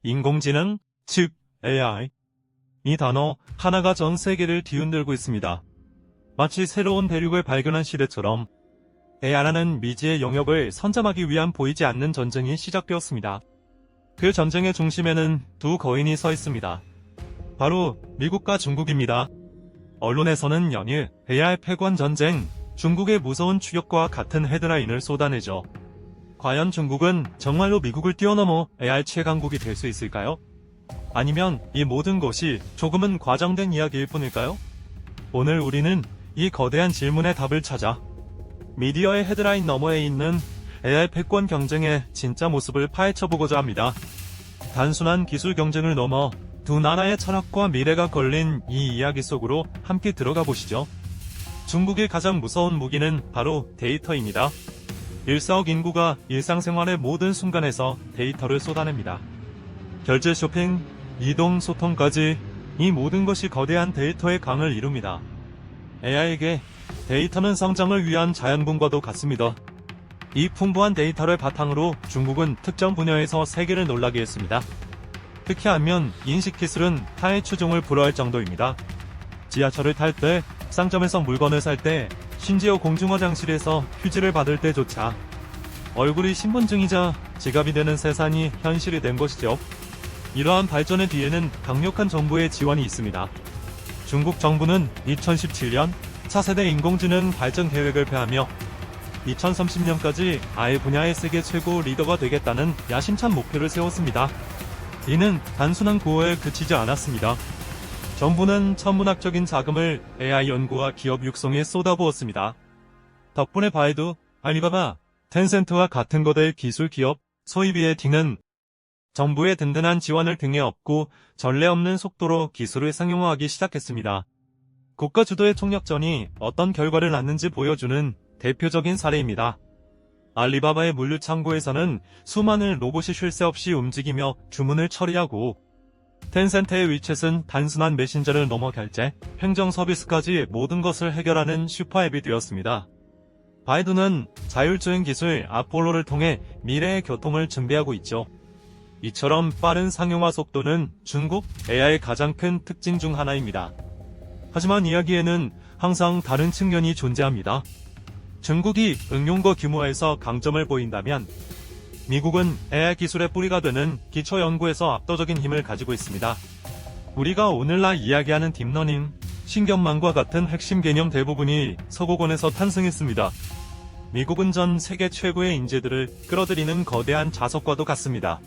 인공지능, 즉 AI. 이 단어 하나가 전 세계를 뒤흔들고 있습니다. 마치 새로운 대륙을 발견한 시대처럼 AI라는 미지의 영역을 선점하기 위한 보이지 않는 전쟁이 시작되었습니다. 그 전쟁의 중심에는 두 거인이 서 있습니다. 바로 미국과 중국입니다. 언론에서는 연일 AI 패권 전쟁, 중국의 무서운 추격과 같은 헤드라인을 쏟아내죠. 과연 중국은 정말로 미국을 뛰어넘어 AI 최강국이 될 수 있을까요? 아니면 이 모든 것이 조금은 과장된 이야기일 뿐일까요? 오늘 우리는 이 거대한 질문의 답을 찾아 미디어의 헤드라인 너머에 있는 AI 패권 경쟁의 진짜 모습을 파헤쳐보고자 합니다. 단순한 기술 경쟁을 넘어 두 나라의 철학과 미래가 걸린 이 이야기 속으로 함께 들어가 보시죠. 중국의 가장 무서운 무기는 바로 데이터입니다. 1,4억 인구가 일상생활의 모든 순간에서 데이터를 쏟아냅니다. 결제, 쇼핑, 이동, 소통까지 이 모든 것이 거대한 데이터의 강을 이룹니다. AI에게 데이터는 성장을 위한 자양분과도 같습니다. 이 풍부한 데이터를 바탕으로 중국은 특정 분야에서 세계를 놀라게 했습니다. 특히 안면 인식 기술은 타의 추종을 불허할 정도입니다. 지하철을 탈 때, 상점에서 물건을 살 때, 심지어 공중화장실에서 휴지를 받을 때조차 얼굴이 신분증이자 지갑이 되는 세상이 현실이 된 것이죠. 이러한 발전의 뒤에는 강력한 정부의 지원이 있습니다. 중국 정부는 2017년 차세대 인공지능 발전 계획을 폐하며 2030년까지 AI 분야의 세계 최고 리더가 되겠다는 야심찬 목표를 세웠습니다. 이는 단순한 구호에 그치지 않았습니다. 정부는 천문학적인 자금을 AI 연구와 기업 육성에 쏟아부었습니다. 덕분에 바이두, 알리바바, 텐센트와 같은 거대 기술 기업, 소위 BAT는 정부의 든든한 지원을 등에 업고 전례 없는 속도로 기술을 상용화하기 시작했습니다. 국가 주도의 총력전이 어떤 결과를 낳는지 보여주는 대표적인 사례입니다. 알리바바의 물류 창고에서는 수많은 로봇이 쉴 새 없이 움직이며 주문을 처리하고, 텐센트의 위챗은 단순한 메신저를 넘어 결제, 행정 서비스까지 모든 것을 해결하는 슈퍼앱이 되었습니다. 바이두는 자율주행 기술 아폴로를 통해 미래의 교통을 준비하고 있죠. 이처럼 빠른 상용화 속도는 중국 AI의 가장 큰 특징 중 하나입니다. 하지만 이야기에는 항상 다른 측면이 존재합니다. 중국이 응용과 규모에서 강점을 보인다면 미국은 AI 기술의 뿌리가 되는 기초 연구에서 압도적인 힘을 가지고 있습니다. 우리가 오늘날 이야기하는 딥러닝, 신경망과 같은 핵심 개념 대부분이 서구권에서 탄생했습니다. 미국은 전 세계 최고의 인재들을 끌어들이는 거대한 자석과도 같습니다.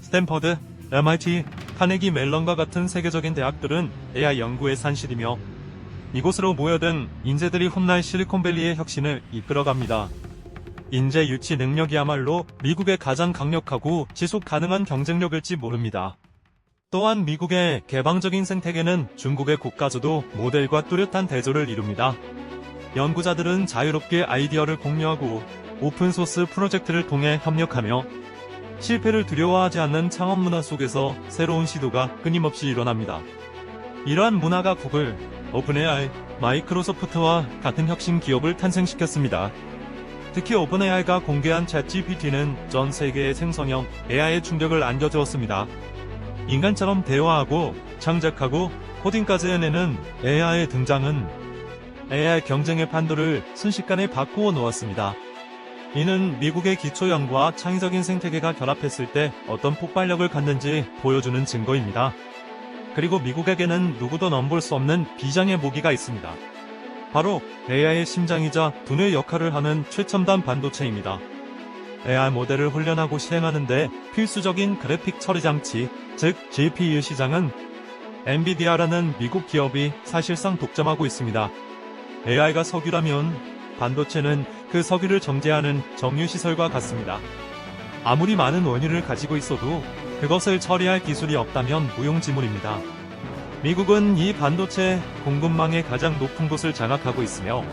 스탠퍼드, MIT, 카네기 멜론과 같은 세계적인 대학들은 AI 연구의 산실이며 이곳으로 모여든 인재들이 훗날 실리콘밸리의 혁신을 이끌어갑니다. 인재 유치 능력이야말로 미국의 가장 강력하고 지속 가능한 경쟁력일지 모릅니다. 또한 미국의 개방적인 생태계는 중국의 국가주도 모델과 뚜렷한 대조를 이룹니다. 연구자들은 자유롭게 아이디어를 공유하고 오픈소스 프로젝트를 통해 협력하며 실패를 두려워하지 않는 창업 문화 속에서 새로운 시도가 끊임없이 일어납니다. 이러한 문화가 구글, 오픈AI, 마이크로소프트와 같은 혁신 기업을 탄생시켰습니다. 특히 오픈AI가 공개한 챗GPT는 전 세계의 생성형 AI의 충격을 안겨주었습니다. 인간처럼 대화하고 창작하고 코딩까지 해내는 AI의 등장은 AI 경쟁의 판도를 순식간에 바꾸어 놓았습니다. 이는 미국의 기초연구와 창의적인 생태계가 결합했을 때 어떤 폭발력을 갖는지 보여주는 증거입니다. 그리고 미국에게는 누구도 넘볼 수 없는 비장의 무기가 있습니다. 바로 AI의 심장이자 두뇌 역할을 하는 최첨단 반도체입니다. AI 모델을 훈련하고 실행하는데 필수적인 그래픽 처리 장치, 즉 GPU 시장은 엔비디아라는 미국 기업이 사실상 독점하고 있습니다. AI가 석유라면 반도체는 그 석유를 정제하는 정유시설과 같습니다. 아무리 많은 원유를 가지고 있어도 그것을 처리할 기술이 없다면 무용지물입니다. 미국은 이 반도체 공급망의 가장 높은 곳을 장악하고 있으며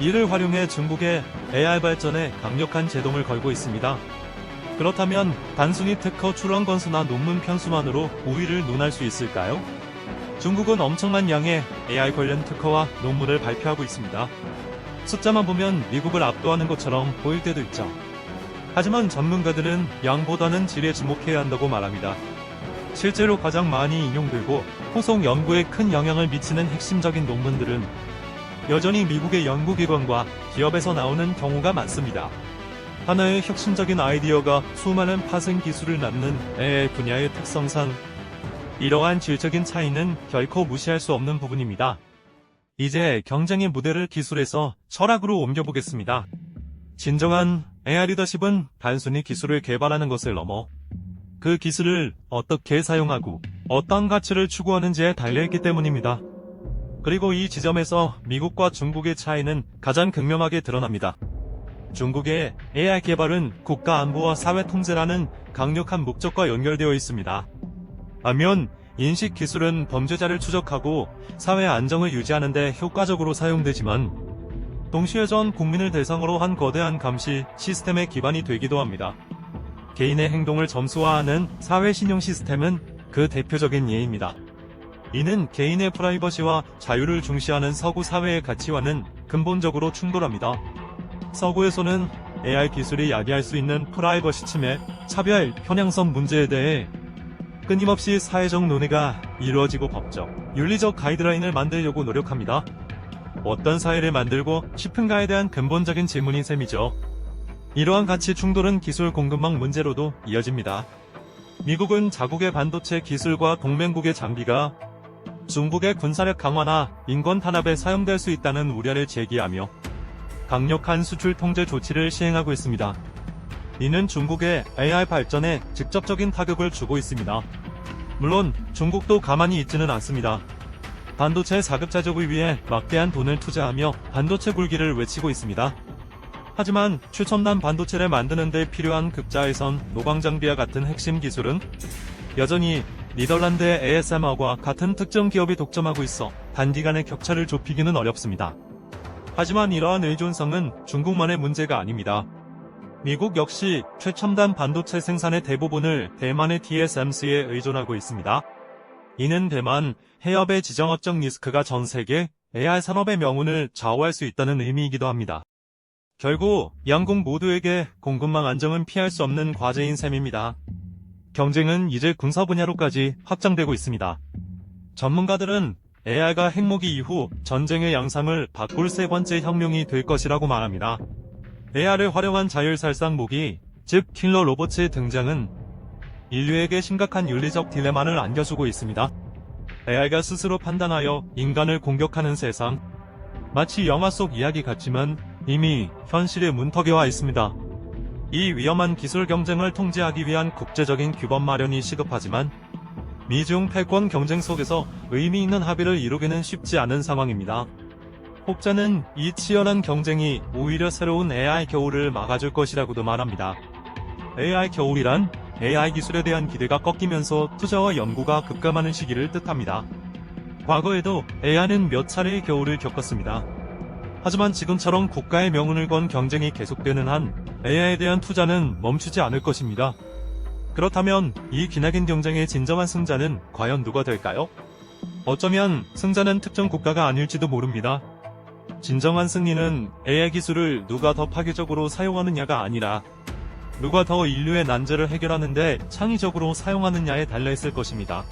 이를 활용해 중국의 AI 발전에 강력한 제동을 걸고 있습니다. 그렇다면 단순히 특허 출원 건수나 논문 편수만으로 우위를 논할 수 있을까요? 중국은 엄청난 양의 AI 관련 특허와 논문을 발표하고 있습니다. 숫자만 보면 미국을 압도하는 것처럼 보일 때도 있죠. 하지만 전문가들은 양보다는 질에 주목해야 한다고 말합니다. 실제로 가장 많이 인용되고 후속 연구에 큰 영향을 미치는 핵심적인 논문들은 여전히 미국의 연구기관과 기업에서 나오는 경우가 많습니다. 하나의 혁신적인 아이디어가 수많은 파생 기술을 낳는 AI 분야의 특성상 이러한 질적인 차이는 결코 무시할 수 없는 부분입니다. 이제 경쟁의 무대를 기술에서 철학으로 옮겨보겠습니다. 진정한 AI 리더십은 단순히 기술을 개발하는 것을 넘어 그 기술을 어떻게 사용하고 어떤 가치를 추구하는지에 달려있기 때문입니다. 그리고 이 지점에서 미국과 중국의 차이는 가장 극명하게 드러납니다. 중국의 AI 개발은 국가 안보와 사회 통제라는 강력한 목적과 연결되어 있습니다. 반면 인식 기술은 범죄자를 추적하고 사회 안정을 유지하는 데 효과적으로 사용되지만 동시에 전 국민을 대상으로 한 거대한 감시 시스템의 기반이 되기도 합니다. 개인의 행동을 점수화하는 사회 신용 시스템은 그 대표적인 예입니다. 이는 개인의 프라이버시와 자유를 중시하는 서구 사회의 가치와는 근본적으로 충돌합니다. 서구에서는 AI 기술이 야기할 수 있는 프라이버시 침해, 차별, 편향성 문제에 대해 끊임없이 사회적 논의가 이루어지고 법적, 윤리적 가이드라인을 만들려고 노력합니다. 어떤 사회를 만들고 싶은가에 대한 근본적인 질문인 셈이죠. 이러한 가치 충돌은 기술 공급망 문제로도 이어집니다. 미국은 자국의 반도체 기술과 동맹국의 장비가 중국의 군사력 강화나 인권 탄압에 사용될 수 있다는 우려를 제기하며 강력한 수출 통제 조치를 시행하고 있습니다. 이는 중국의 AI 발전에 직접적인 타격을 주고 있습니다. 물론 중국도 가만히 있지는 않습니다. 반도체 자급자족을 위해 막대한 돈을 투자하며 반도체 굴기를 외치고 있습니다. 하지만 최첨단 반도체를 만드는 데 필요한 극자외선, 노광장비와 같은 핵심 기술은 여전히 니덜란드의 ASMR과 같은 특정 기업이 독점하고 있어 단기간에 격차를 좁히기는 어렵습니다. 하지만 이러한 의존성은 중국만의 문제가 아닙니다. 미국 역시 최첨단 반도체 생산의 대부분을 대만의 TSMC에 의존하고 있습니다. 이는 대만 해협의 지정학적 리스크가 전 세계 AI 산업의 명운을 좌우할 수 있다는 의미이기도 합니다. 결국 양국 모두에게 공급망 안정은 피할 수 없는 과제인 셈입니다. 경쟁은 이제 군사 분야로까지 확장되고 있습니다. 전문가들은 AI가 핵무기 이후 전쟁의 양상을 바꿀 세 번째 혁명이 될 것이라고 말합니다. AI를 활용한 자율살상 무기, 즉 킬러 로봇의 등장은 인류에게 심각한 윤리적 딜레마를 안겨주고 있습니다. AI가 스스로 판단하여 인간을 공격하는 세상, 마치 영화 속 이야기 같지만 이미 현실의 문턱에 와 있습니다. 이 위험한 기술 경쟁을 통제하기 위한 국제적인 규범 마련이 시급하지만 미중 패권 경쟁 속에서 의미 있는 합의를 이루기는 쉽지 않은 상황입니다. 혹자는 이 치열한 경쟁이 오히려 새로운 AI 겨울을 막아줄 것이라고도 말합니다. AI 겨울이란 AI 기술에 대한 기대가 꺾이면서 투자와 연구가 급감하는 시기를 뜻합니다. 과거에도 AI는 몇 차례의 겨울을 겪었습니다. 하지만 지금처럼 국가의 명운을 건 경쟁이 계속되는 한 AI에 대한 투자는 멈추지 않을 것입니다. 그렇다면 이 기나긴 경쟁의 진정한 승자는 과연 누가 될까요? 어쩌면 승자는 특정 국가가 아닐지도 모릅니다. 진정한 승리는 AI 기술을 누가 더 파괴적으로 사용하느냐가 아니라 누가 더 인류의 난제를 해결하는데 창의적으로 사용하느냐에 달려있을 것입니다.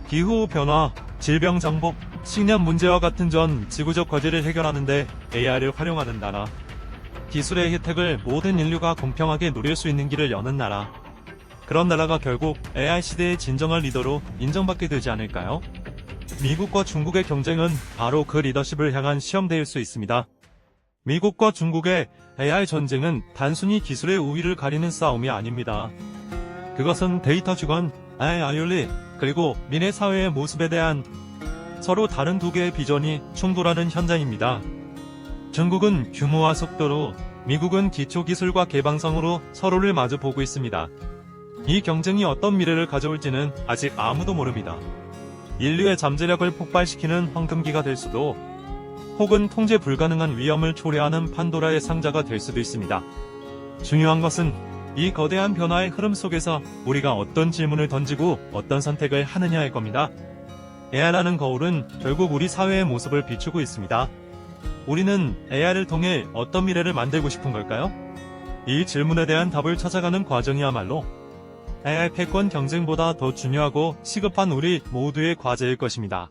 기후 변화, 질병 정복, 식량 문제와 같은 전 지구적 과제를 해결하는데 AI를 활용하는 나라, 기술의 혜택을 모든 인류가 공평하게 누릴 수 있는 길을 여는 나라, 그런 나라가 결국 AI 시대의 진정한 리더로 인정받게 되지 않을까요? 미국과 중국의 경쟁은 바로 그 리더십을 향한 시험대일 수 있습니다. 미국과 중국의 AI 전쟁은 단순히 기술의 우위를 가리는 싸움이 아닙니다. 그것은 데이터 주관, AI 윤리, 그리고 미래 사회의 모습에 대한 서로 다른 두 개의 비전이 충돌하는 현장입니다. 중국은 규모와 속도로, 미국은 기초기술과 개방성으로 서로를 마주보고 있습니다. 이 경쟁이 어떤 미래를 가져올지는 아직 아무도 모릅니다. 인류의 잠재력을 폭발시키는 황금기가 될 수도, 혹은 통제 불가능한 위험을 초래하는 판도라의 상자가 될 수도 있습니다. 중요한 것은 이 거대한 변화의 흐름 속에서 우리가 어떤 질문을 던지고 어떤 선택을 하느냐일 겁니다. AI라는 거울은 결국 우리 사회의 모습을 비추고 있습니다. 우리는 AI를 통해 어떤 미래를 만들고 싶은 걸까요? 이 질문에 대한 답을 찾아가는 과정이야말로 AI 패권 경쟁보다 더 중요하고 시급한 우리 모두의 과제일 것입니다.